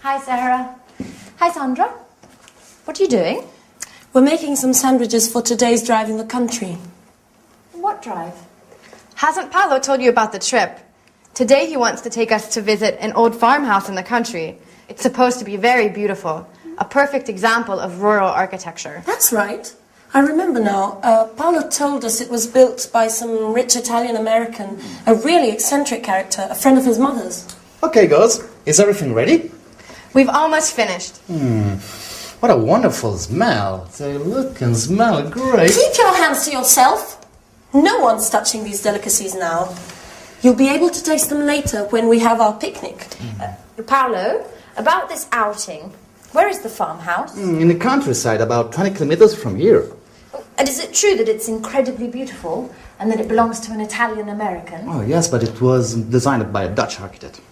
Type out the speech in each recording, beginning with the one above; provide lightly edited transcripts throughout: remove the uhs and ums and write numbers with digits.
Hi, Sarah. Hi, Sandra. What are you doing? We're making some sandwiches for today's drive in the country. What drive? Hasn't Paolo told you about the trip? Today he wants to take us to visit an old farmhouse in the country. It's supposed to be very beautiful. A perfect example of rural architecture. That's right. I remember now. Paolo told us it was built by some rich Italian-American, a really eccentric character, a friend of his mother's. Okay, girls. Is everything ready? We've almost finished. What a wonderful smell. They look and smell great. Keep your hands to yourself. No one's touching these delicacies now. You'll be able to taste them later when we have our picnic. Paolo, about this outing, where is the farmhouse? In the countryside, about 20 kilometers from here. And is it true that it's incredibly beautiful and that it belongs to an Italian-American? Oh, yes, but it was designed by a Dutch architect.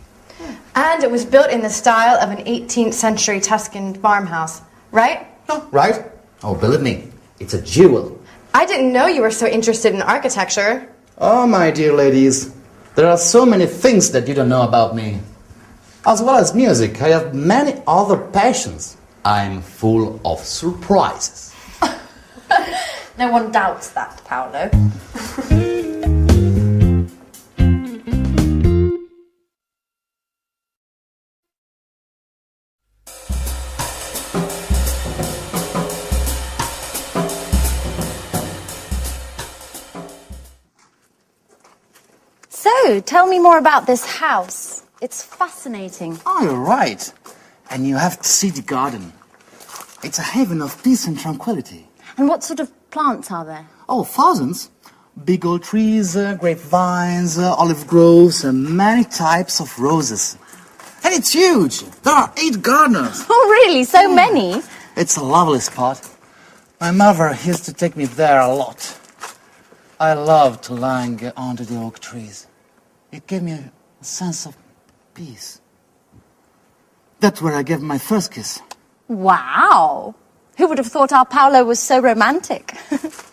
And it was built in the style of an 18th century Tuscan farmhouse, right? Oh, right? Oh, believe me, it's a jewel. I didn't know you were so interested in architecture. Oh, my dear ladies, there are so many things that you don't know about me. As well as music, I have many other passions. I'm full of surprises. No one doubts that, Paolo. So, tell me more about this house. It's fascinating. Oh, you're right. And you have to see the garden. It's a haven of peace and tranquility. And what sort of plants are there? Oh, thousands. Big old trees, grapevines, olive groves, and many types of roses. And it's huge. There are 8 gardeners. Oh, really? So many? It's a lovely spot. My mother used to take me there a lot. I love to lie under the oak trees. It gave me a sense of peace. That's where I gave my first kiss. Wow. Who would have thought our Paolo was so romantic?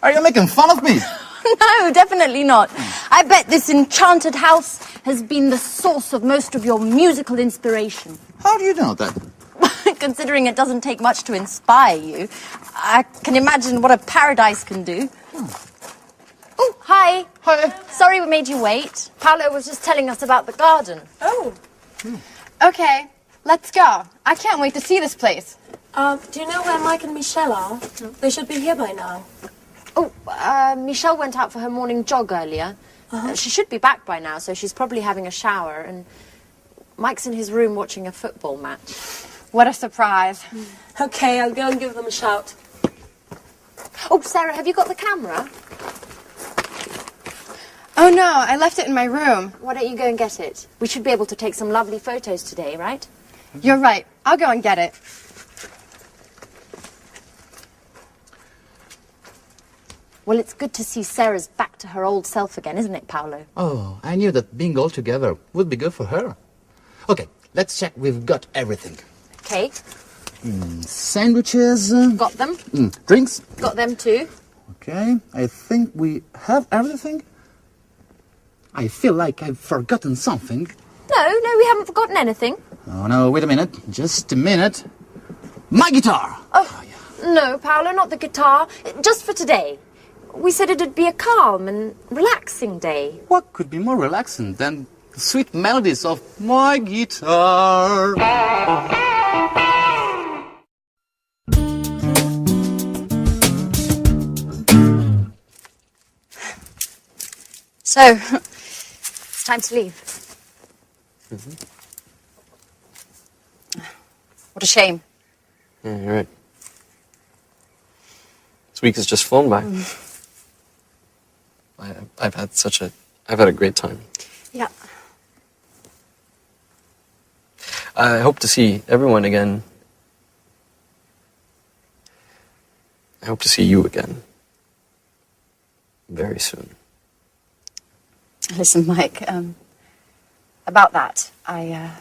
Are you making fun of me? No, definitely not. I bet this enchanted house has been the source of most of your musical inspiration. How do you know that? Considering it doesn't take much to inspire you, I can imagine what a paradise can do. Oh, hi. Hi. Sorry we made you wait. Paolo was just telling us about the garden. Oh, Okay, let's go. I can't wait to see this place. do you know where Mike and Michelle are? They should be here by now. Oh, Michelle went out for her morning jog earlier. She should be back by now, so she's probably having a shower. And Mike's in his room watching a football match. What a surprise. Okay, I'll go and give them a shout. Oh, Sarah, have you got the camera? Oh no, I left it in my room. Why don't you go and get it? We should be able to take some lovely photos today, right? You're right. I'll go and get it. Well, it's good to see Sarah's back to her old self again, isn't it, Paolo? Oh, I knew that being all together would be good for her. Okay, let's check we've got everything. Okay, Sandwiches. got them. Drinks. Got them too. Okay, I think we have everything. I feel like I've forgotten something. No, we haven't forgotten anything. Oh, no, wait a minute. Just a minute. My guitar! Oh, no, Paolo, not the guitar. Just for today. We said it'd be a calm and relaxing day. What could be more relaxing than the sweet melodies of my guitar? So, it's time to leave. What a shame. Yeah, you're right. This week has just flown by. I've had a great time. Yeah. I hope to see everyone again. I hope to see you again. Very soon. Listen, Mike, about that, I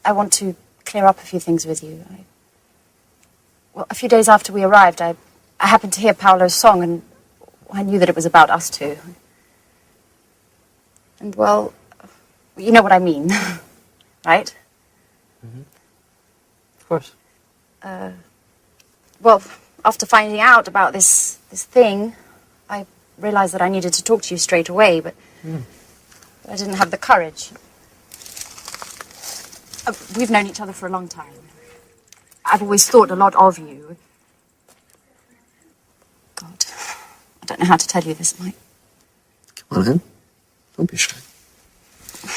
want to clear up a few things with you. Well, a few days after we arrived, I happened to hear Paolo's song, and I knew that it was about us two. And, well, you know what I mean, right? course. Well, after finding out about this thing, I realized that I needed to talk to you straight away, but I didn't have the courage. We've known each other for a long time. I've always thought a lot of you. God, I don't know how to tell you this, Mike. Come on in. Don't be shy.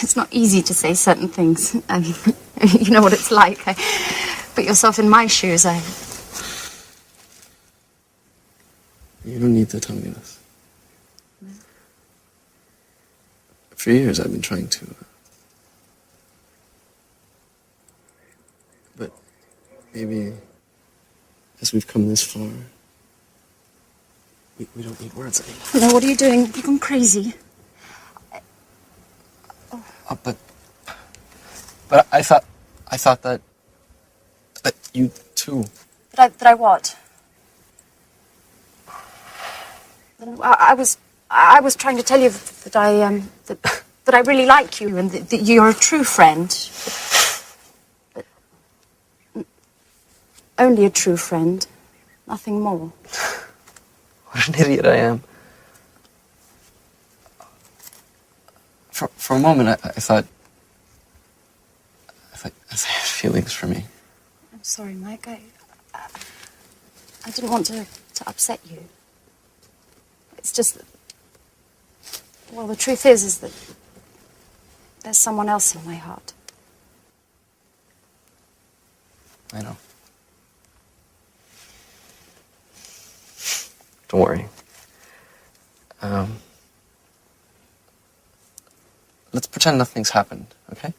It's not easy to say certain things. I mean, you know what it's like. Put yourself in my shoes. You don't need to tell me this. For years I've been trying to. But maybe as we've come this far, we don't need words anymore. No, what are you doing? You've gone crazy. But I thought that you too. That I what? I was trying to tell you that that I really like you and that you're a true friend. But only a true friend, nothing more. What an idiot I am. For a moment, I thought you had feelings for me. I'm sorry, Mike. I didn't want to upset you. It's just that, well, the truth is that there's someone else in my heart. I know. Don't worry. Let's pretend nothing's happened, okay?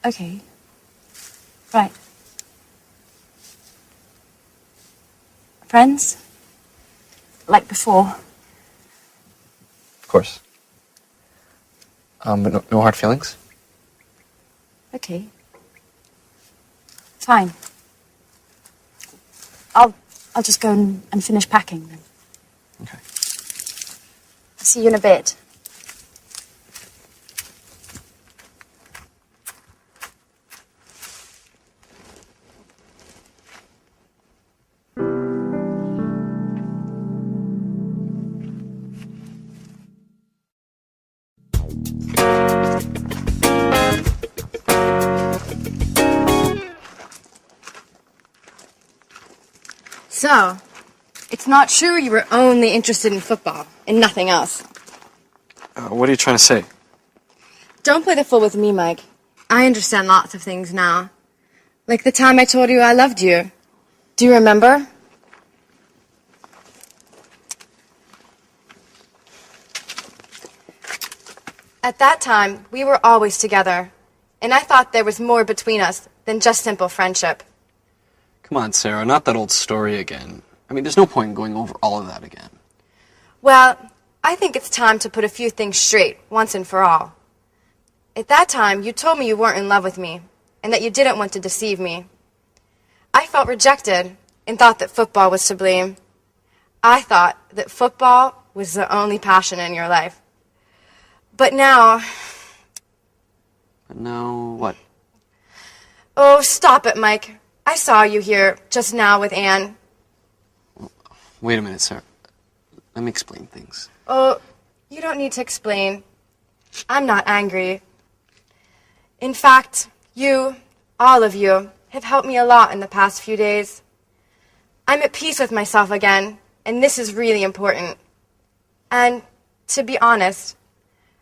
Okay. Right. Friends? Like before? Of course. But no hard feelings? Okay. Fine. I'll just go and finish packing then. Okay. See you in a bit. So, it's not true you were only interested in football and nothing else. What are you trying to say? Don't play the fool with me, Mike. I understand lots of things now. Like the time I told you I loved you. Do you remember? At that time, we were always together. And I thought there was more between us than just simple friendship. Come on, Sarah, not that old story again. I mean, there's no point in going over all of that again. Well, I think it's time to put a few things straight, once and for all. At that time, you told me you weren't in love with me, and that you didn't want to deceive me. I felt rejected, and thought that football was to blame. I thought that football was the only passion in your life. But now... But now, what? Oh, stop it, Mike. I saw you here just now with Anne. Wait a minute, Sarah. Let me explain things. Oh, you don't need to explain. I'm not angry. In fact, you, all of you, have helped me a lot in the past few days. I'm at peace with myself again, and this is really important. And, to be honest,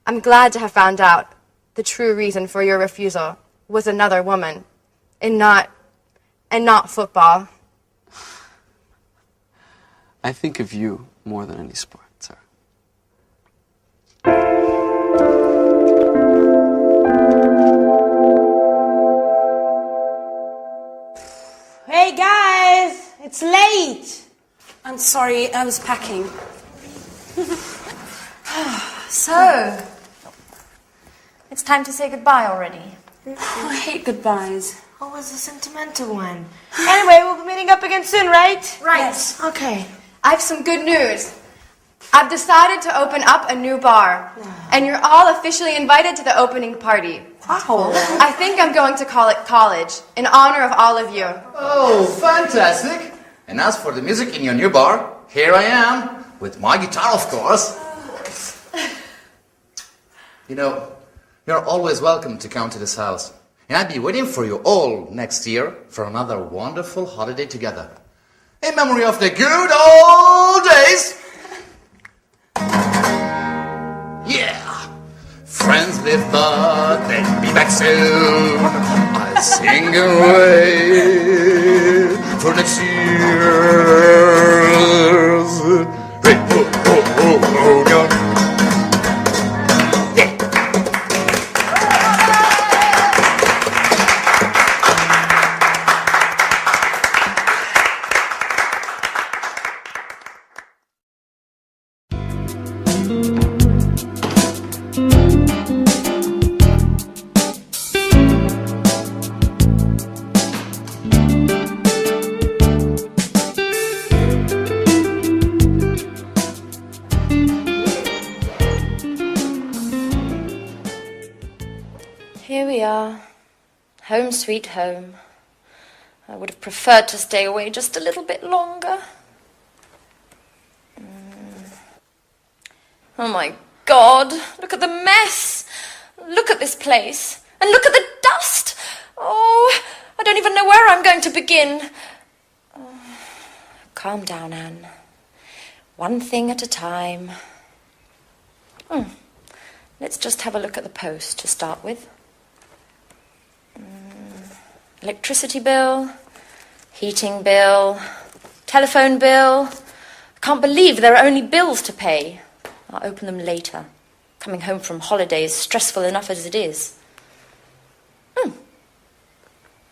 I'm glad to have found out the true reason for your refusal was another woman, and not football. I think of you more than any sport, Sarah. Hey guys, it's late. I'm sorry, I was packing. So, it's time to say goodbye already. Oh, I hate goodbyes. Oh, was a sentimental one. Anyway, we'll be meeting up again soon, right? Right. Yes. Okay. I have some good news. I've decided to open up a new bar, and you're all officially invited to the opening party. Wow. I think I'm going to call it College, in honor of all of you. Oh, fantastic! And as for the music in your new bar, here I am, with my guitar, of course. You know, you're always welcome to come to this house. And I'll be waiting for you all next year for another wonderful holiday together. In memory of the good old days. Yeah! Friends live but they'll be back soon. I'll sing away for next year's. Hey, ho, ho, ho, ho, yeah. Here we are. Home sweet home. I would have preferred to stay away just a little bit longer. Oh my God, look at the mess. Look at this place. And look at the dust. Oh, I don't even know where I'm going to begin. Oh, calm down, Anne. One thing at a time. Let's just have a look at the post to start with. Electricity bill, heating bill, telephone bill. I can't believe there are only bills to pay. I'll open them later. Coming home from holiday is stressful enough as it is.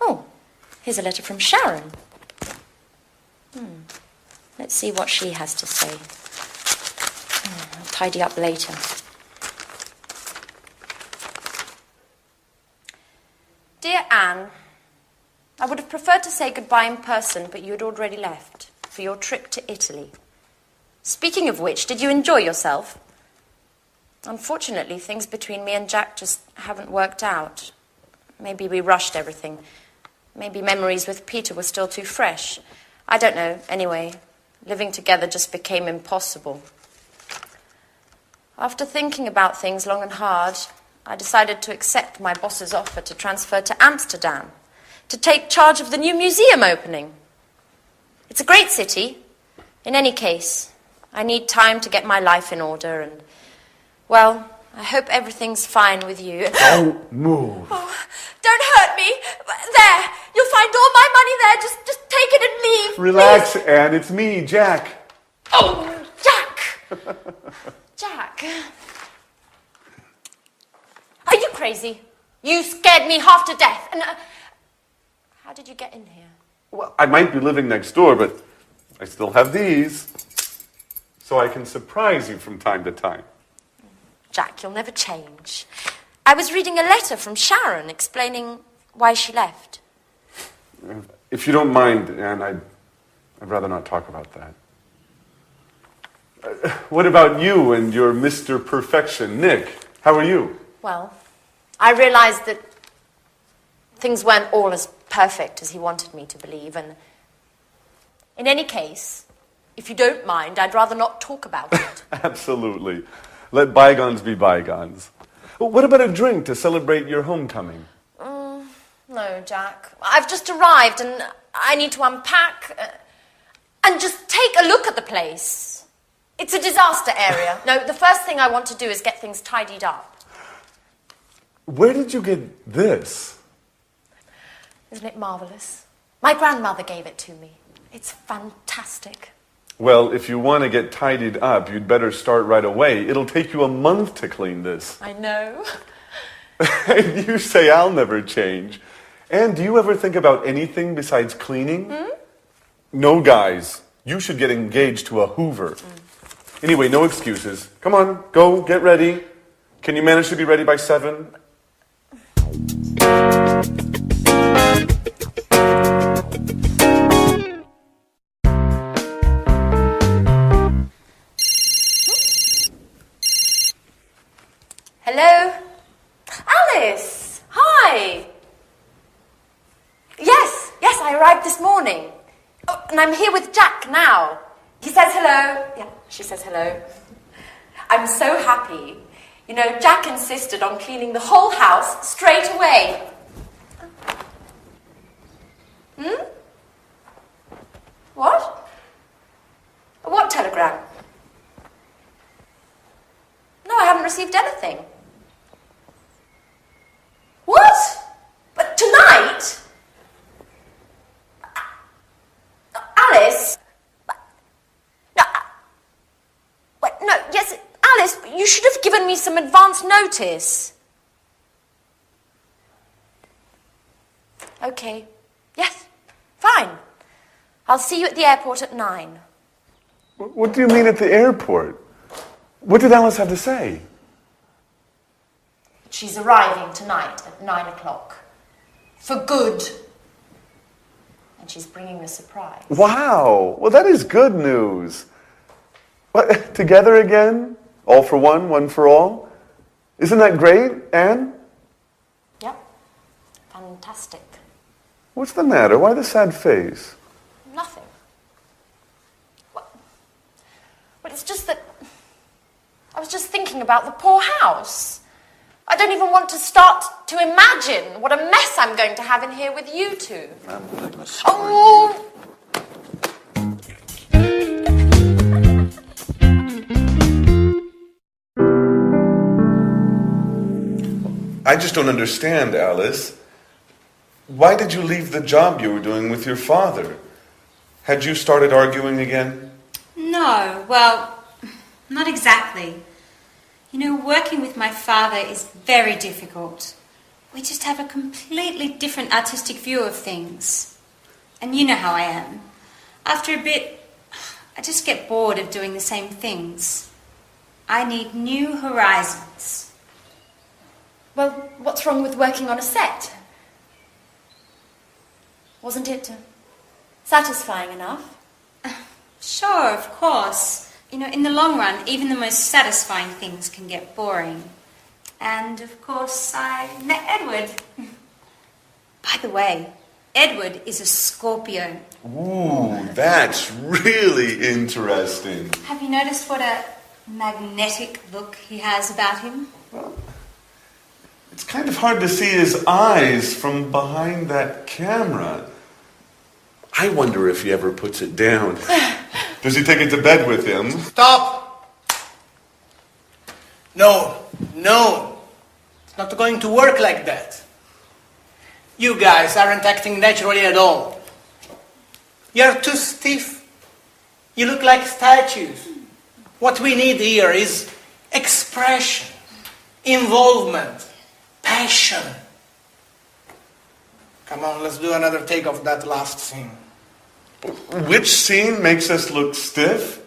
Oh, here's a letter from Sharon. Let's see what she has to say. I'll tidy up later. Dear Anne, I would have preferred to say goodbye in person, but you had already left for your trip to Italy. Speaking of which, did you enjoy yourself? Unfortunately, things between me and Jack just haven't worked out. Maybe we rushed everything. Maybe memories with Peter were still too fresh. I don't know. Anyway, living together just became impossible. After thinking about things long and hard, I decided to accept my boss's offer to transfer to Amsterdam, to take charge of the new museum opening. It's a great city. In any case, I need time to get my life in order and, well, I hope everything's fine with you. Don't move. Oh, don't hurt me. There, you'll find all my money there. Just take it and leave. Relax, please. Anne. It's me, Jack. Oh, Jack. Jack. Are you crazy? You scared me half to death. And how did you get in here? Well, I might be living next door, but I still have these. So I can surprise you from time to time. Jack, you'll never change. I was reading a letter from Sharon explaining why she left. If you don't mind, Anne, I'd rather not talk about that. What about you and your Mr. Perfection, Nick? How are you? Well, I realized that things weren't all as perfect as he wanted me to believe, and in any case, if you don't mind, I'd rather not talk about it. Absolutely. Let bygones be bygones. What about a drink to celebrate your homecoming? No, Jack. I've just arrived and I need to unpack and just take a look at the place. It's a disaster area. No, the first thing I want to do is get things tidied up. Where did you get this? Isn't it marvelous? My grandmother gave it to me. It's fantastic. Well, if you want to get tidied up, you'd better start right away. It'll take you a month to clean this. I know. And you say I'll never change. And do you ever think about anything besides cleaning? No, guys. You should get engaged to a Hoover. Anyway, no excuses. Come on, go, get ready. Can you manage to be ready by 7? Alice! Hi! Yes, I arrived this morning. Oh, and I'm here with Jack now. He says hello. Yeah, she says hello. I'm so happy. You know, Jack insisted on cleaning the whole house straight away. What? What telegram? No, I haven't received anything. What? But tonight? Alice? No, yes, Alice, you should have given me some advance notice. Okay, yes, fine. I'll see you at the airport at 9. What do you mean at the airport? What did Alice have to say? She's arriving tonight at 9 o'clock. For good. And she's bringing a surprise. Wow! Well, that is good news. What, together again? All for one for all? Isn't that great, Anne? Yep. Fantastic. What's the matter? Why the sad face? Nothing. Well, it's just that I was just thinking about the poor house. I don't even want to start to imagine what a mess I'm going to have in here with you two. Oh! I just don't understand, Alice. Why did you leave the job you were doing with your father? Had you started arguing again? No, well, not exactly. You know, working with my father is very difficult. We just have a completely different artistic view of things. And you know how I am. After a bit, I just get bored of doing the same things. I need new horizons. Well, what's wrong with working on a set? Wasn't it satisfying enough? Sure, of course. You know, in the long run, even the most satisfying things can get boring. And, of course, I met Edward. By the way, Edward is a Scorpio. Ooh, that's really interesting. Have you noticed what a magnetic look he has about him? Well, it's kind of hard to see his eyes from behind that camera. I wonder if he ever puts it down. Does he take it to bed with him? Stop! No. It's not going to work like that. You guys aren't acting naturally at all. You're too stiff. You look like statues. What we need here is expression, involvement, passion. Come on, let's do another take of that last scene. Which scene makes us look stiff?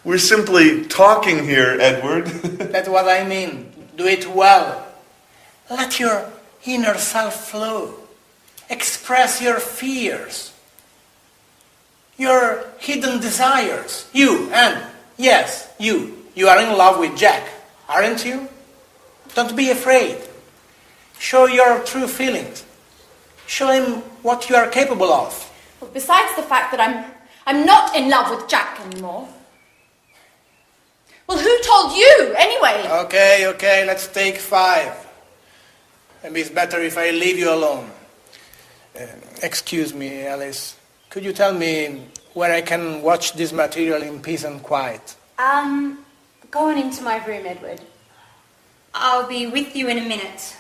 We're simply talking here, Edward. That's what I mean. Do it well. Let your inner self flow. Express your fears, your hidden desires. You, and yes, you are in love with Jack, aren't you? Don't be afraid. Show your true feelings. Show him what you are capable of. Well, besides the fact that I'm not in love with Jack anymore. Well, who told you, anyway? Okay, let's take 5. Maybe it's better if I leave you alone. Excuse me, Alice. Could you tell me where I can watch this material in peace and quiet? Go on into my room, Edward. I'll be with you in a minute.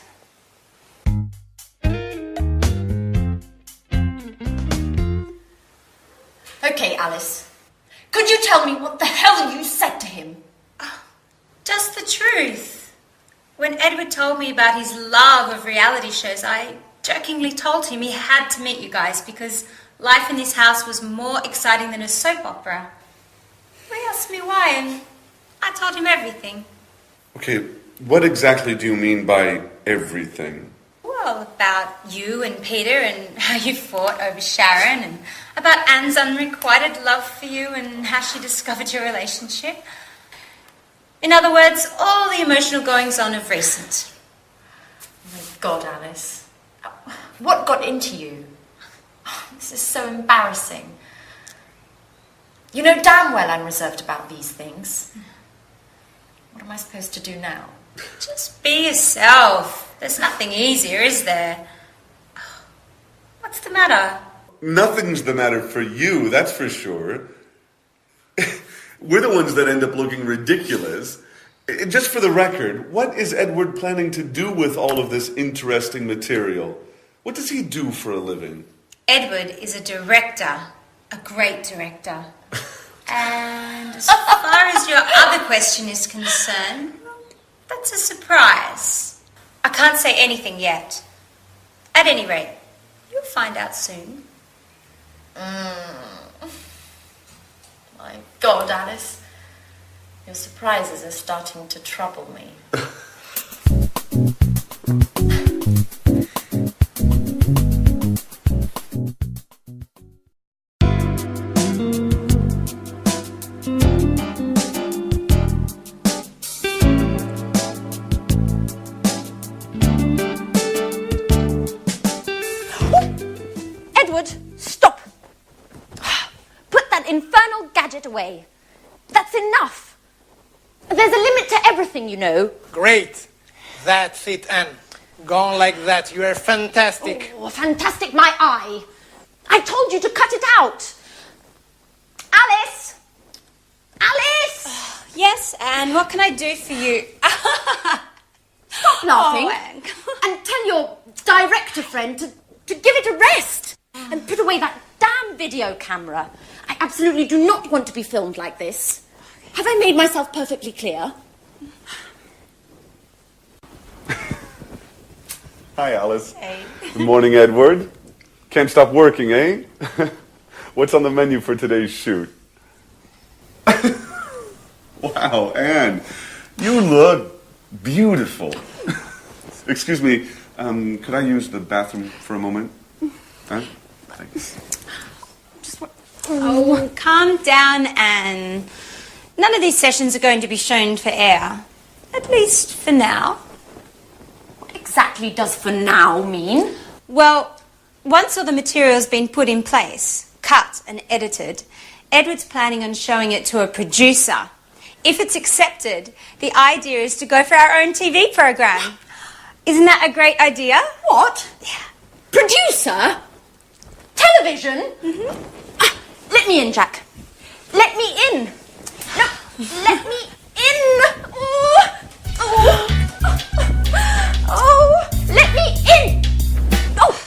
Okay, Alice. Could you tell me what the hell you said to him? Just the truth. When Edward told me about his love of reality shows, I jokingly told him he had to meet you guys because life in this house was more exciting than a soap opera. He asked me why, and I told him everything. Okay, what exactly do you mean by everything? Well, about you and Peter and how you fought over Sharon, and about Anne's unrequited love for you and how she discovered your relationship. In other words, all the emotional goings-on of recent. God, Alice. What got into you? Oh, this is so embarrassing. You know damn well I'm reserved about these things. What am I supposed to do now? Just be yourself. There's nothing easier, is there? What's the matter? Nothing's the matter for you, that's for sure. We're the ones that end up looking ridiculous. Just for the record, what is Edward planning to do with all of this interesting material? What does he do for a living? Edward is a director, a great director. And as far as your other question is concerned, that's a surprise. I can't say anything yet. At any rate, you'll find out soon. My God, Alice. Your surprises are starting to trouble me. Edward, stop! Put that infernal gadget away. That's enough. There's a limit to everything, you know. Great. That's it, Anne. Go on like that. You are fantastic. Oh, fantastic, my eye. I told you to cut it out. Alice! Alice! Yes, Anne, what can I do for you? Stop laughing. Oh, Anne. And tell your director friend to give it a rest. And put away that damn video camera. I absolutely do not want to be filmed like this. Have I made myself perfectly clear? Hi, Alice. Hey. Good morning, Edward. Can't stop working, eh? What's on the menu for today's shoot? Wow, Anne, you look beautiful. Excuse me, could I use the bathroom for a moment? Huh? Thanks. Oh, calm down, Anne. None of these sessions are going to be shown for air. At least for now. What exactly does for now mean? Well, once all the material's been put in place, cut and edited, Edward's planning on showing it to a producer. If it's accepted, the idea is to go for our own TV program. Isn't that a great idea? What? Yeah. Producer? Television? Mm-hmm. Let me in, Jack. Let me in. No, let me in. Oh, oh, oh, let me in. Oh.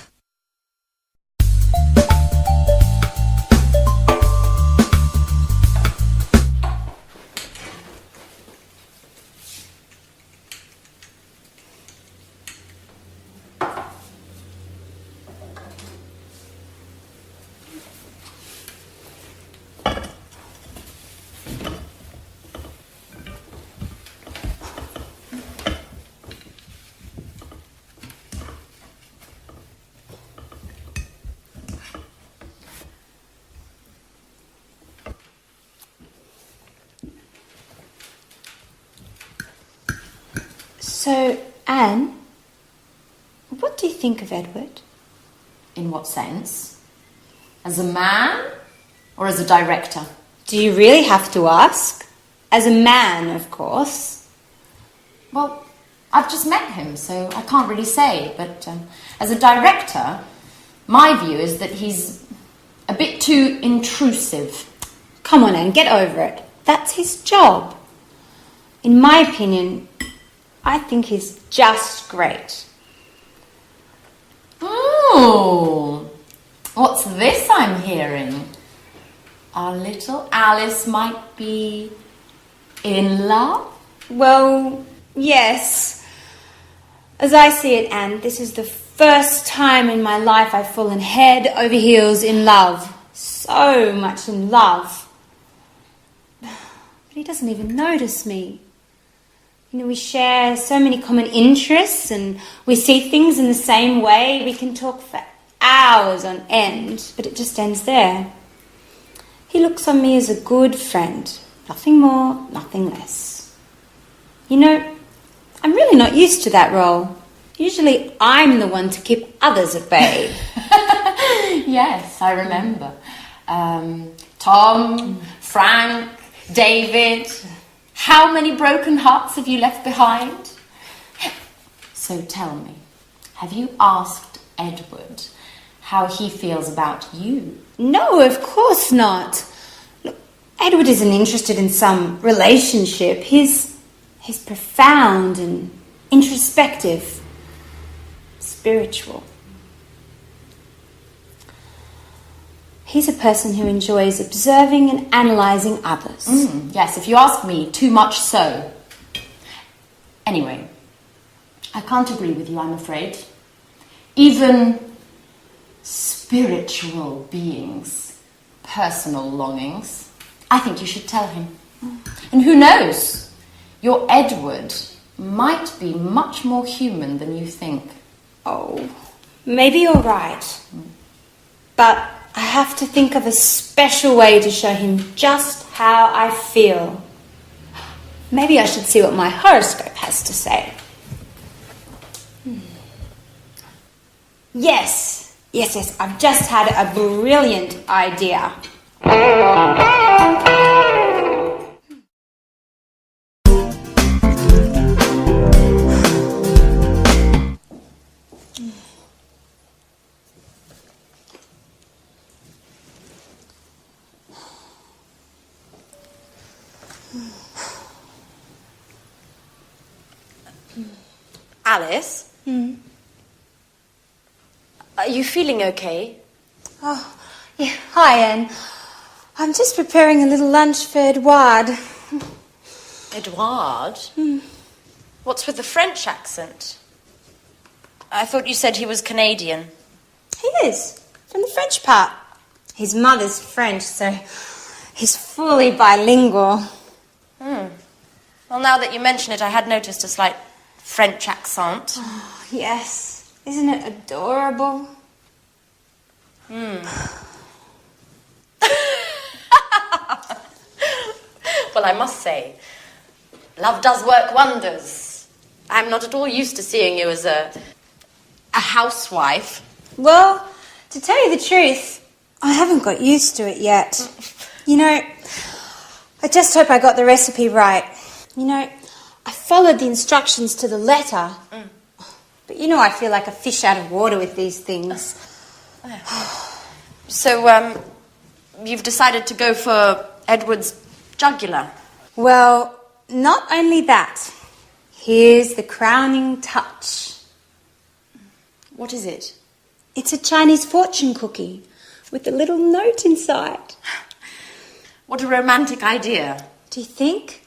So, Anne, what do you think of Edward? In what sense? As a man or as a director? Do you really have to ask? As a man, of course. Well, I've just met him, so I can't really say. But as a director, my view is that he's a bit too intrusive. Come on, Anne, get over it. That's his job. In my opinion, I think he's just great. Oh, what's this I'm hearing? Our little Alice might be in love? Well, yes. As I see it, Anne, this is the first time in my life I've fallen head over heels in love. So much in love. But he doesn't even notice me. You know, we share so many common interests and we see things in the same way. We can talk for hours on end, but it just ends there. He looks on me as a good friend. Nothing more, nothing less. You know, I'm really not used to that role. Usually I'm the one to keep others at bay. Yes, I remember. Tom, Frank, David. How many broken hearts have you left behind? So tell me, have you asked Edward how he feels about you? No, of course not. Look, Edward isn't interested in some relationship. He's profound and introspective, spiritual. He's a person who enjoys observing and analysing others. Yes, if you ask me, too much so. Anyway, I can't agree with you, I'm afraid. Even spiritual beings, personal longings, I think you should tell him. And who knows, your Edward might be much more human than you think. Oh, maybe you're right. But I have to think of a special way to show him just how I feel. Maybe I should see what my horoscope has to say. Yes, I've just had a brilliant idea. Alice? Are you feeling okay? Oh, yeah. Hi, Anne. I'm just preparing a little lunch for Edouard. Edouard? What's with the French accent? I thought you said he was Canadian. He is, from the French part. His mother's French, so he's fully bilingual. Well, now that you mention it, I had noticed a slight French accent. Oh, yes. Isn't it adorable? Well, I must say, love does work wonders. I'm not at all used to seeing you as a housewife. Well, to tell you the truth, I haven't got used to it yet. You know, I just hope I got the recipe right. You know, I followed the instructions to the letter. But you know, I feel like a fish out of water with these things. So, you've decided to go for Edward's jugular? Well, not only that. Here's the crowning touch. What is it? It's a Chinese fortune cookie with a little note inside. What a romantic idea. Do you think?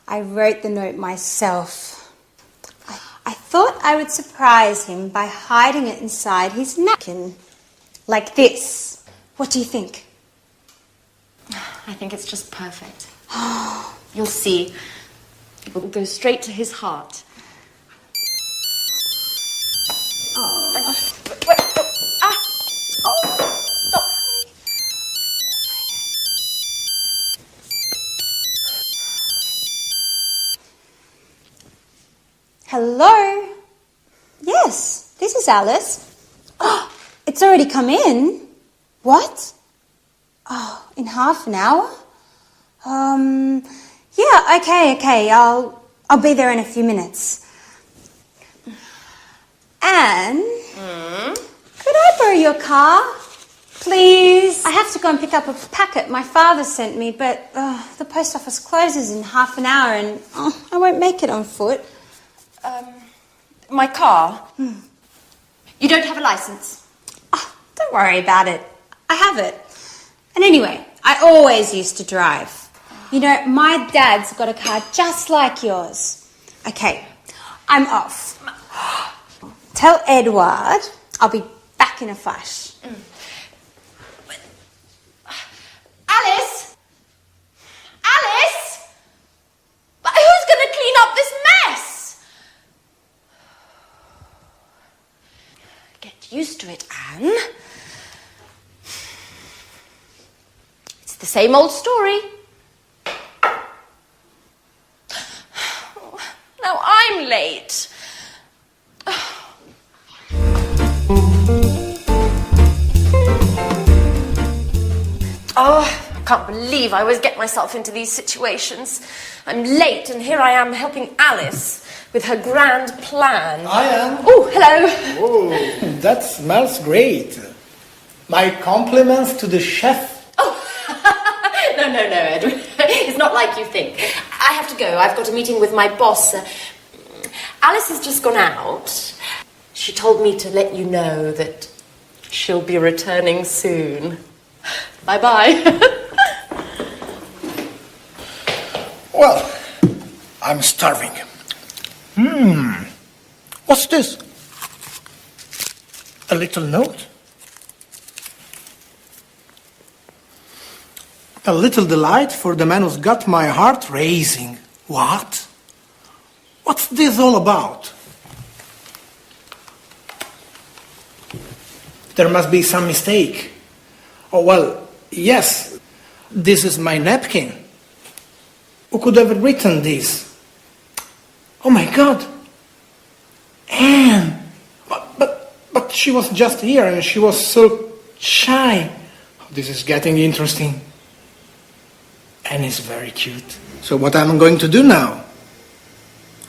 I wrote the note myself. I thought I would surprise him by hiding it inside his napkin. Like this. What do you think? I think it's just perfect. You'll see. It will go straight to his heart. Wait. Stop. Hello? Yes, this is Alice. Oh, it's already come in. What? Oh, in half an hour? Yeah, okay. I'll be there in a few minutes. Anne? Could I borrow your car? Please? I have to go and pick up a packet my father sent me, but the post office closes in half an hour and I won't make it on foot. My car? You don't have a license? Oh, don't worry about it. I have it. And anyway, I always used to drive. You know, my dad's got a car just like yours. Okay, I'm off. Tell Edouard I'll be back in a flash. Alice? But who's going to clean up this mess? Get used to it, Anne. It's the same old story. Now I'm late. can't believe I always get myself into these situations. I'm late, and here I am helping Alice with her grand plan. I am. Oh, hello. Oh, that smells great. My compliments to the chef. No, Edward. It's not like you think. I have to go. I've got a meeting with my boss. Alice has just gone out. She told me to let you know that she'll be returning soon. Bye-bye. Well, I'm starving. What's this? A little note? A little delight for the man who's got my heart racing. What? What's this all about? There must be some mistake. Oh, well, yes, this is my napkin. Who could have written this? Oh my God! Anne! But she was just here and she was so shy. This is getting interesting. Anne is very cute. So what am I going to do now?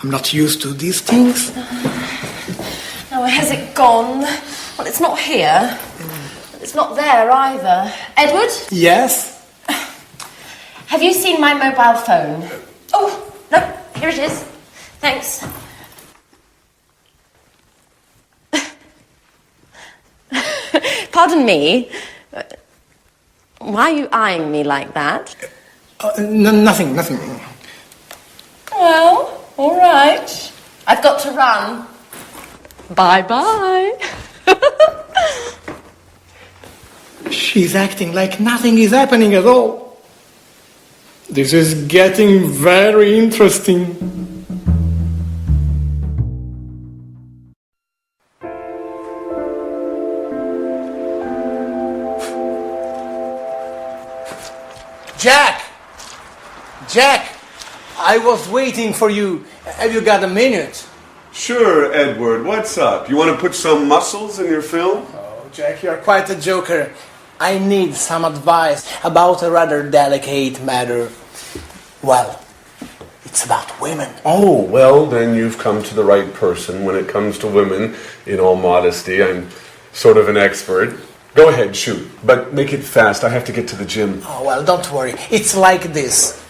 I'm not used to these things. Now, where has it gone? Well, it's not here. It's not there either. Edward? Yes? Have you seen my mobile phone? Oh, no, here it is. Thanks. Pardon me. Why are you eyeing me like that? Nothing. Well, all right. I've got to run. Bye-bye. She's acting like nothing is happening at all. This is getting very interesting. Jack, I was waiting for you. Have you got a minute? Sure, Edward. What's up? You want to put some muscles in your film? Oh, Jack, you're quite a joker. I need some advice about a rather delicate matter. Well, it's about women. Oh, well, then you've come to the right person when it comes to women. In all modesty, I'm sort of an expert. Go ahead, shoot. But make it fast. I have to get to the gym. Oh, well, don't worry. It's like this.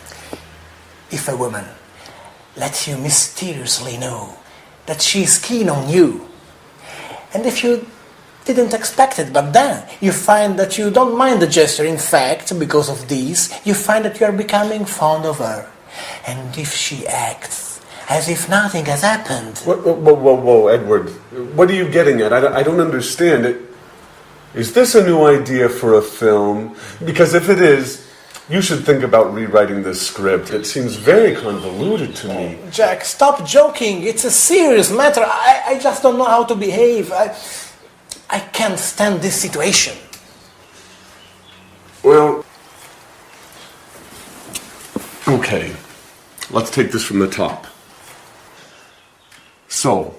If a woman lets you mysteriously know that she's keen on you, and if you didn't expect it, but then you find that you don't mind the gesture, in fact, because of this, you find that you are becoming fond of her. And if she acts as if nothing has happened... Whoa, Edward. What are you getting at? I don't understand it. Is this a new idea for a film? Because if it is, you should think about rewriting this script. It seems very convoluted to me. Jack, stop joking. It's a serious matter. I just don't know how to behave. I can't stand this situation. Well, okay. Let's take this from the top. So,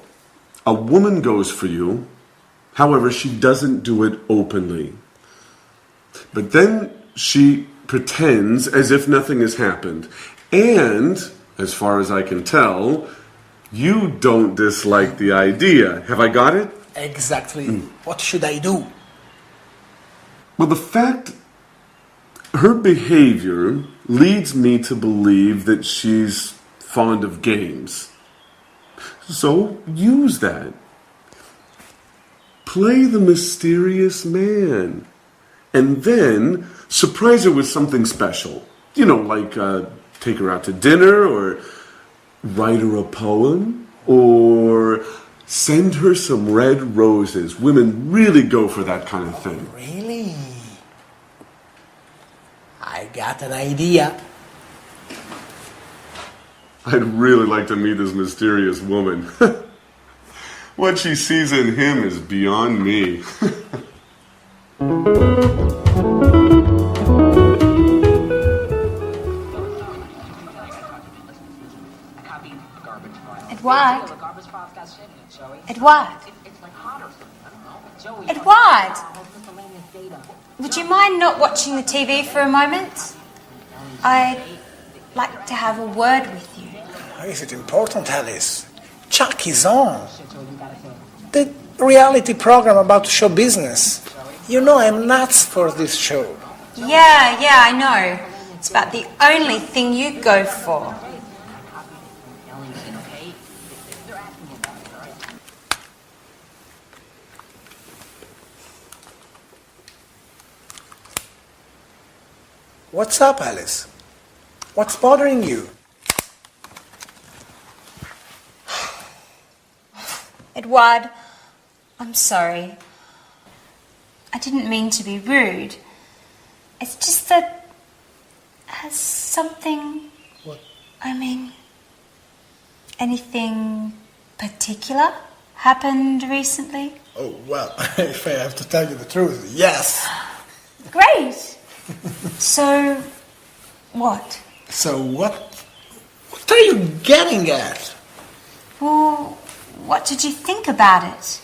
a woman goes for you. However, she doesn't do it openly. But then she pretends as if nothing has happened. And, as far as I can tell, you don't dislike the idea. Have I got it? Exactly. What should I do? Well, the fact, her behavior leads me to believe that she's fond of games. So, use that. Play the mysterious man. And then surprise her with something special. You know, like take her out to dinner, or write her a poem, or send her some red roses. Women really go for that kind of thing. Really? I got an idea. I'd really like to meet this mysterious woman. What she sees in him is beyond me. Edward? Edward? Edward, would you mind not watching the TV for a moment? I'd like to have a word with you. Is it important, Alice? Chuck is on. The reality program about show business. You know I'm nuts for this show. Yeah, I know. It's about the only thing you go for. What's up, Alice? What's bothering you? Edward, I'm sorry. I didn't mean to be rude. It's just that... Has something... What? I mean... Anything particular happened recently? Oh, well, if I have to tell you the truth, yes. Great! So, what? So what are you getting at? Well, what did you think about it?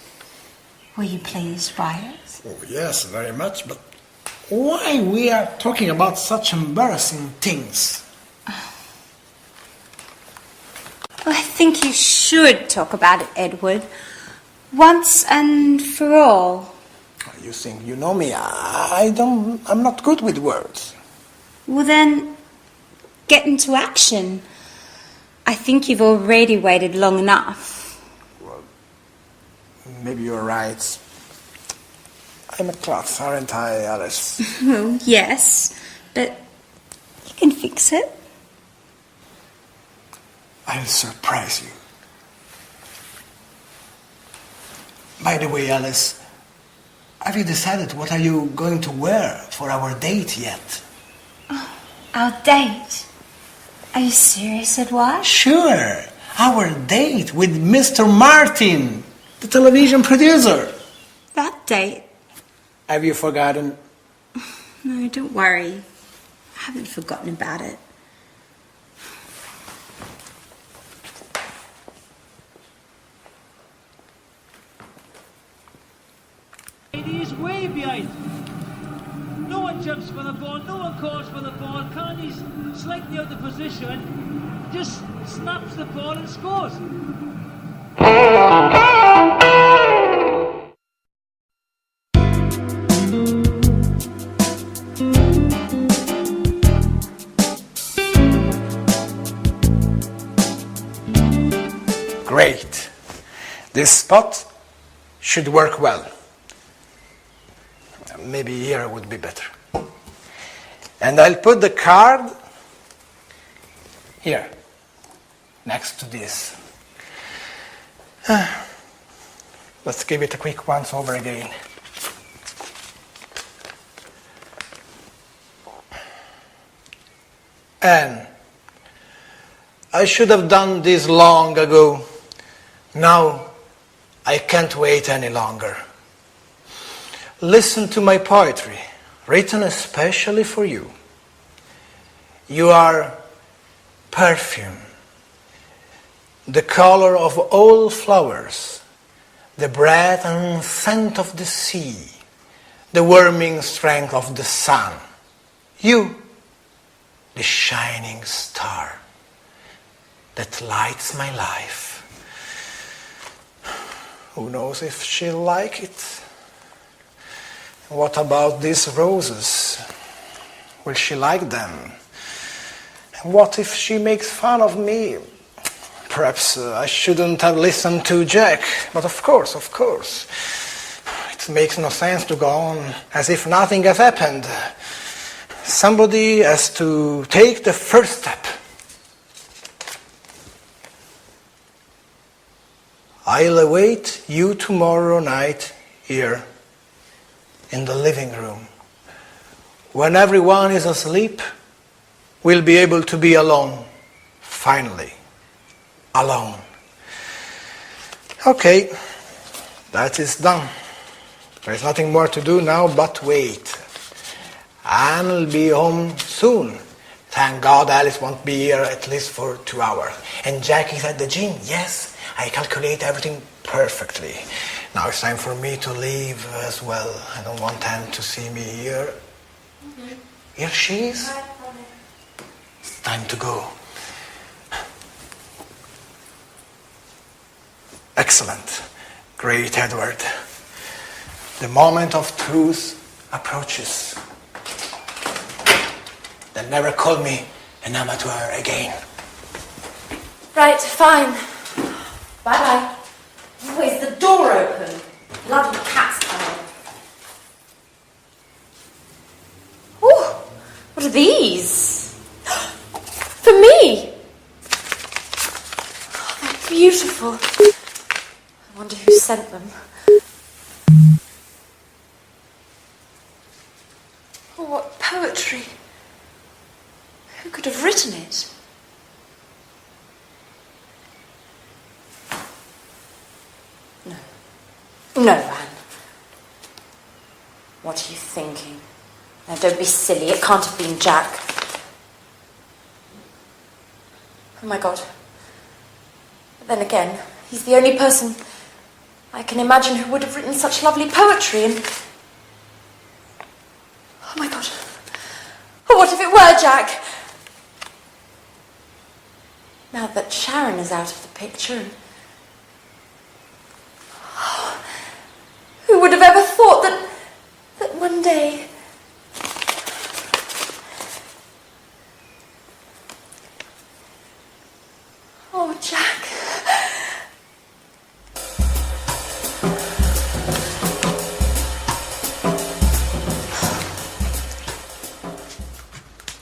Were you pleased by it? Oh, yes, very much, but why we are talking about such embarrassing things? Well, I think you should talk about it, Edward. Once and for all. You think you know me? I'm not good with words. Well then, get into action. I think you've already waited long enough. Well, maybe you're right. I'm a klutz, aren't I, Alice? Well, yes, but you can fix it. I'll surprise you. By the way, Alice, have you decided what are you going to wear for our date yet? Oh, our date? Are you serious, Edward? Sure, our date with Mr. Martin, the television producer. That date? Have you forgotten? No, don't worry. I haven't forgotten about it. He is way behind. No one jumps for the ball, no one calls for the ball. Carney's slightly out of position, just snaps the ball and scores. Great. This spot should work well. Maybe here would be better. And I'll put the card here, next to this. Let's give it a quick once over again. And I should have done this long ago. Now I can't wait any longer. Listen to my poetry, written especially for you. You are perfume, the color of all flowers, the breath and scent of the sea, the warming strength of the sun. You, the shining star that lights my life. Who knows if she'll like it? What about these roses? Will she like them? And what if she makes fun of me? Perhaps I shouldn't have listened to Jack, but of course. It makes no sense to go on as if nothing has happened. Somebody has to take the first step. I'll await you tomorrow night here in the living room. When everyone is asleep, we'll be able to be alone. Finally. Alone. Okay, that is done. There's nothing more to do now but wait. Anne will be home soon. Thank God Alice won't be here at least for 2 hours. And Jack is at the gym. Yes, I calculate everything perfectly. Now it's time for me to leave as well. I don't want Anne to see me here. Here she is. It's time to go. Excellent. Great, Edward. The moment of truth approaches. Then never call me an amateur again. Right, fine. Bye-bye. Oh, is the door open? Bloody cat's coming. Ooh, what are these? For me! Oh, they're beautiful. I wonder who sent them. Oh, what poetry. Who could have written it? No, Anne. What are you thinking? Now, don't be silly. It can't have been Jack. Oh, my God. But then again, he's the only person I can imagine who would have written such lovely poetry and... Oh, my God. Oh, what if it were Jack? Now that Sharon is out of the picture and... Who would have ever thought that one day... Oh, Jack.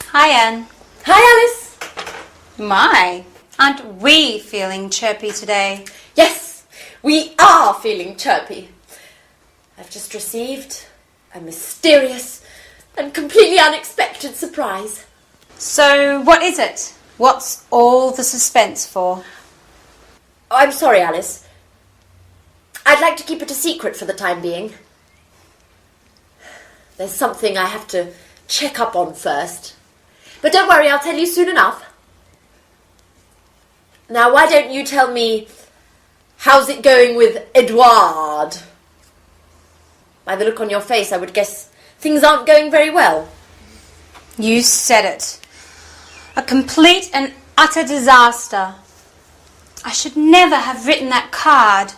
Hi, Anne. Hi, Alice. My, aren't we feeling chirpy today? Yes, we are feeling chirpy. I've just received a mysterious and completely unexpected surprise. So, what is it? What's all the suspense for? Oh, I'm sorry, Alice. I'd like to keep it a secret for the time being. There's something I have to check up on first. But don't worry, I'll tell you soon enough. Now, why don't you tell me, how's it going with Edouard? By the look on your face, I would guess things aren't going very well. You said it. A complete and utter disaster. I should never have written that card.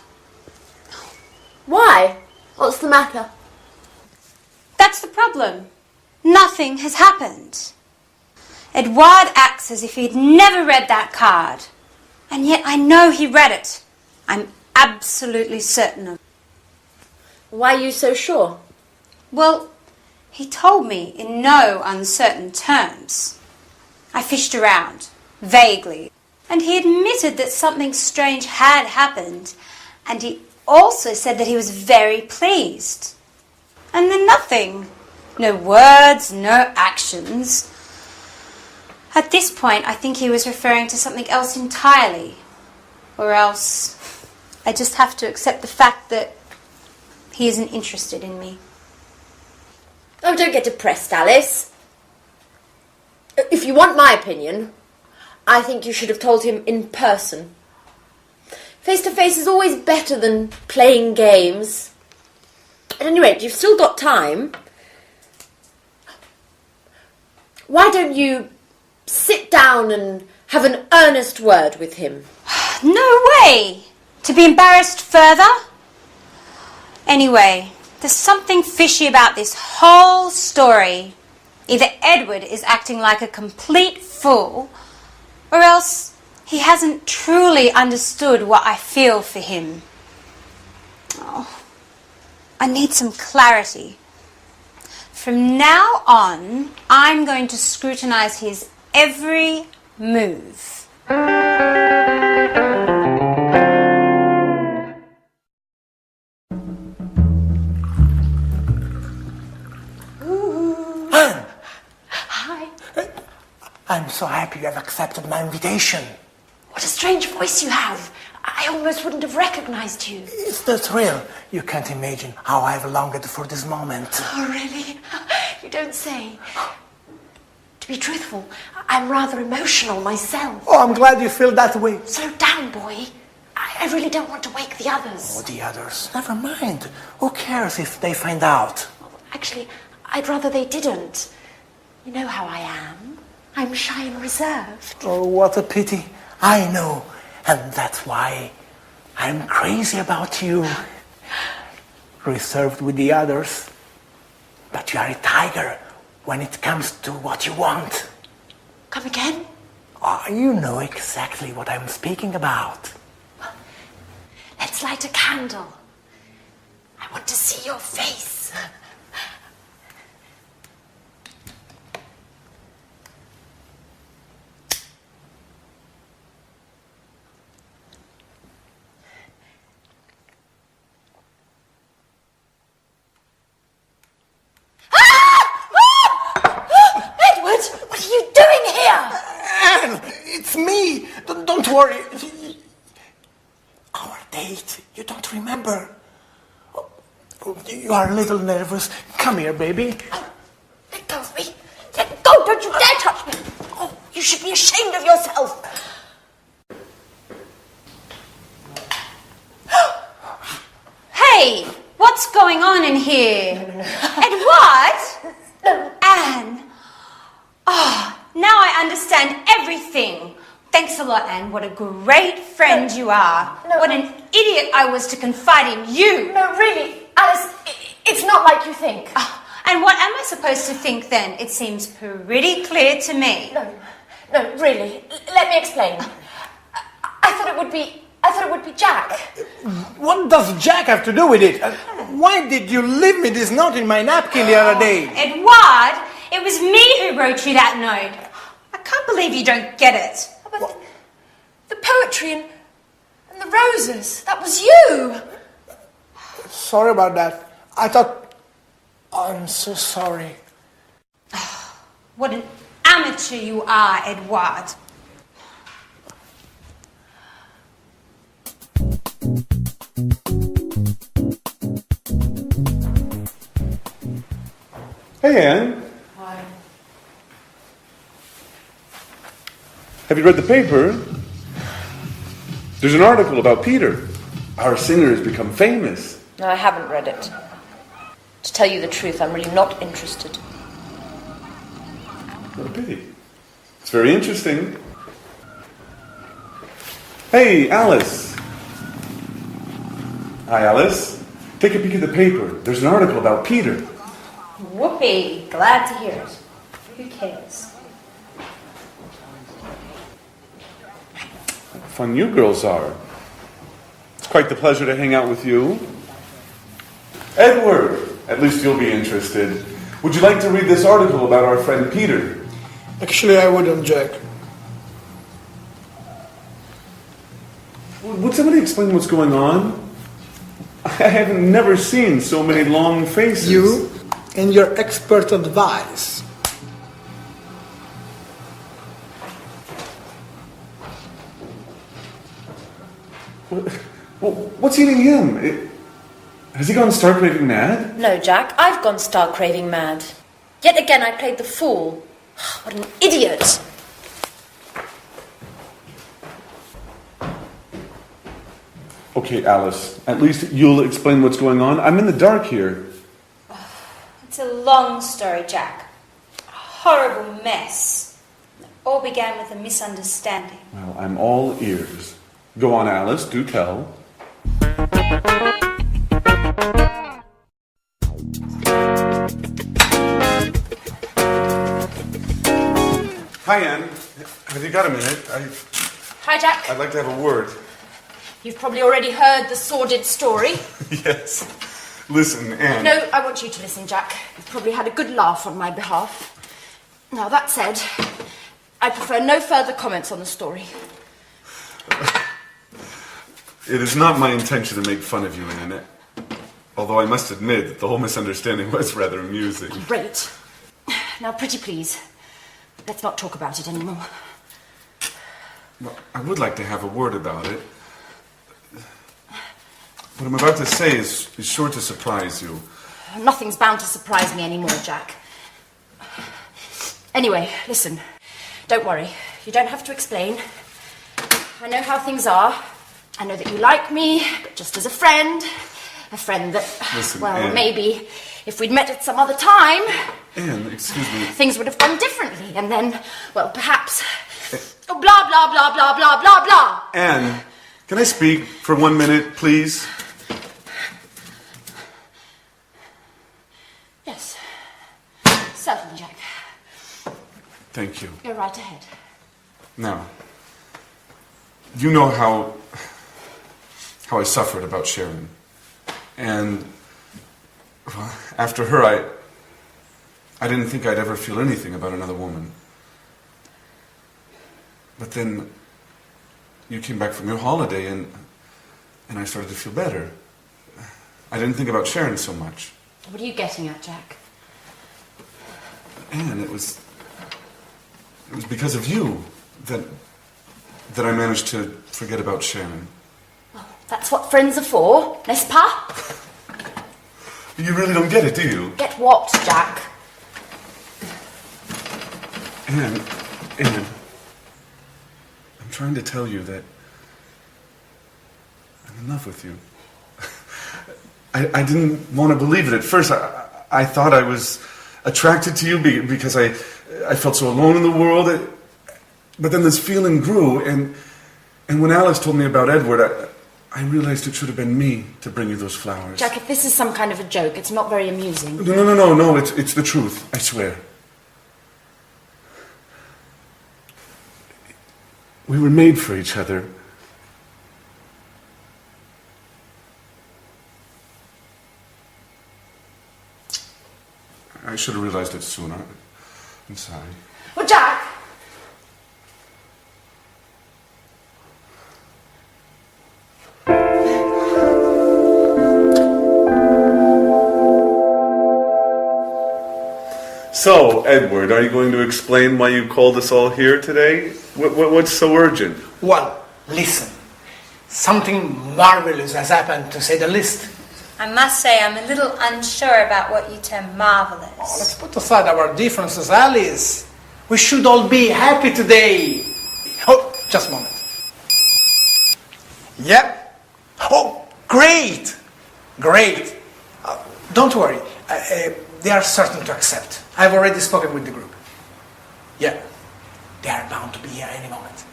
Why? What's the matter? That's the problem. Nothing has happened. Edouard acts as if he'd never read that card. And yet I know he read it. I'm absolutely certain of it. Why are you so sure? Well, he told me in no uncertain terms. I fished around, vaguely, and he admitted that something strange had happened, and he also said that he was very pleased. And then nothing. No words, no actions. At this point, I think he was referring to something else entirely. Or else, I just have to accept the fact that he isn't interested in me. Oh, don't get depressed, Alice. If you want my opinion, I think you should have told him in person. Face-to-face is always better than playing games. At any rate, you've still got time. Why don't you sit down and have an earnest word with him? No way! To be embarrassed further? Anyway, there's something fishy about this whole story. Either Edward is acting like a complete fool, or else he hasn't truly understood what I feel for him. Oh, I need some clarity. From now on, I'm going to scrutinize his every move. Hi. I'm so happy you have accepted my invitation. What a strange voice you have. I almost wouldn't have recognized you. It's the thrill. You can't imagine how I've longed for this moment. Oh, really? You don't say. To be truthful, I'm rather emotional myself. Oh, I'm glad you feel that way. Slow down, boy. I I really don't want to wake the others. Oh, the others. Never mind. Who cares if they find out? Actually, I'd rather they didn't. You know how I am. I'm shy and reserved. Oh, what a pity. I know. And that's why I'm crazy about you. Reserved with the others. But you are a tiger when it comes to what you want. Come again? Oh, you know exactly what I'm speaking about. Let's light a candle. I want to see your face. Edward, what are you doing here? Anne, it's me. Don't worry. Our date, you don't remember. Oh, you are a little nervous. Come here, baby. Oh, let go of me. Let go. Don't you dare touch me. Oh, you should be ashamed of yourself. Hey, what's going on in here? Edward? No. Anne? Oh, now I understand everything. Thanks a lot, Anne. What a great friend you are. No. What an idiot I was to confide in you. No, really, Alice, it's not like you think. And what am I supposed to think then? It seems pretty clear to me. No, really. Let me explain. I thought it would be Jack. What does Jack have to do with it? Why did you leave me this note in my napkin the other day? Edward, it was me who wrote you that note. I can't believe you don't get it. But the poetry and the roses, that was you. Sorry about that. I thought... I'm so sorry. What an amateur you are, Edward. Hey, Anne. Hi. Have you read the paper? There's an article about Peter. Our singer has become famous. No, I haven't read it. To tell you the truth, I'm really not interested. What a pity. It's very interesting. Hey, Alice. Hi, Alice. Take a peek at the paper. There's an article about Peter. Whoopee, glad to hear it. Who cares? Fun you girls are. It's quite the pleasure to hang out with you. Edward, at least you'll be interested. Would you like to read this article about our friend Peter? Actually, I wouldn't, Jack. Would somebody explain what's going on? I have never seen so many long faces. You and your expert advice. What's eating him? Has he gone stark raving mad? No, Jack, I've gone stark raving mad. Yet again, I played the fool. What an idiot. Okay, Alice, at least you'll explain what's going on. I'm in the dark here. It's a long story, Jack. A horrible mess. It all began with a misunderstanding. Well, I'm all ears. Go on, Alice, do tell. Hi, Anne. Have you got a minute? Hi, Jack. I'd like to have a word. You've probably already heard the sordid story. Yes. Listen, Anne. No, I want you to listen, Jack. You've probably had a good laugh on my behalf. Now, that said, I prefer no further comments on the story. It is not my intention to make fun of you, Anne. Although I must admit that the whole misunderstanding was rather amusing. Great. Now, pretty please, let's not talk about it anymore. Well, I would like to have a word about it. What I'm about to say is sure to surprise you. Nothing's bound to surprise me anymore, Jack. Anyway, listen. Don't worry. You don't have to explain. I know how things are. I know that you like me, but just as a friend that, Listen, well, Anne. maybe if we'd met at some other time, Anne, excuse me. things would have gone differently, and then, well, perhaps, blah, blah, blah, blah, blah, blah, blah. Anne, can I speak for 1 minute, please? Yes, certainly, Jack. Thank you. Go right ahead. Now, you know how I suffered about Sharon. And well, after her, I didn't think I'd ever feel anything about another woman. But then you came back from your holiday and I started to feel better. I didn't think about Sharon so much. What are you getting at, Jack? And it was because of you that I managed to forget about Sharon. Well, that's what friends are for, n'est-ce pas? You really don't get it, do you? Get what, Jack? Anne, I'm trying to tell you that I'm in love with you. I didn't want to believe it at first. I thought I was attracted to you because I felt so alone in the world. But then this feeling grew, and when Alice told me about Edward, I realized it should have been me to bring you those flowers. Jack, if this is some kind of a joke, it's not very amusing. No, it's the truth, I swear. We were made for each other. I should have realized it sooner. I'm sorry. Well, Jack! So, Edward, are you going to explain why you called us all here today? What's so urgent? Well, listen. Something marvelous has happened, to say the least. I must say I'm a little unsure about what you term marvelous. Oh, let's put aside our differences, Alice. We should all be happy today. Oh, just a moment. Yep. Oh, great. Great. Don't worry. They are certain to accept. I've already spoken with the group. Yeah. They are bound to be here any moment.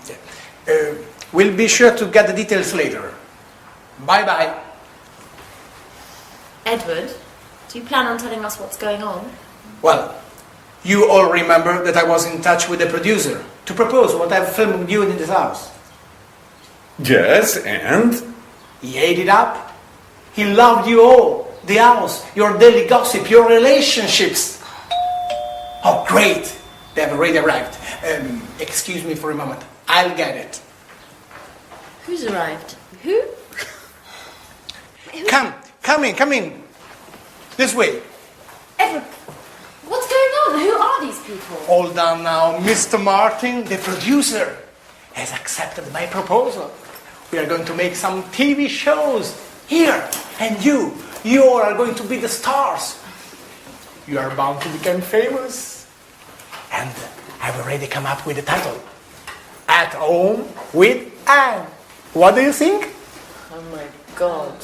Yeah. We'll be sure to get the details later. Bye-bye. Edward, do you plan on telling us what's going on? Well, you all remember that I was in touch with the producer to propose what I've filmed with you in this house. Yes, and? He ate it up. He loved you all. The house, your daily gossip, your relationships. Oh, great. They have already arrived. Excuse me for a moment. I'll get it. Who's arrived? Who? Come in. This way. Edward, what's going on? Who are these people? Hold on now. Mr. Martin, the producer, has accepted my proposal. We are going to make some TV shows here. And you all are going to be the stars. You are bound to become famous. And I've already come up with the title. At Home with Anne. What do you think? Oh my God.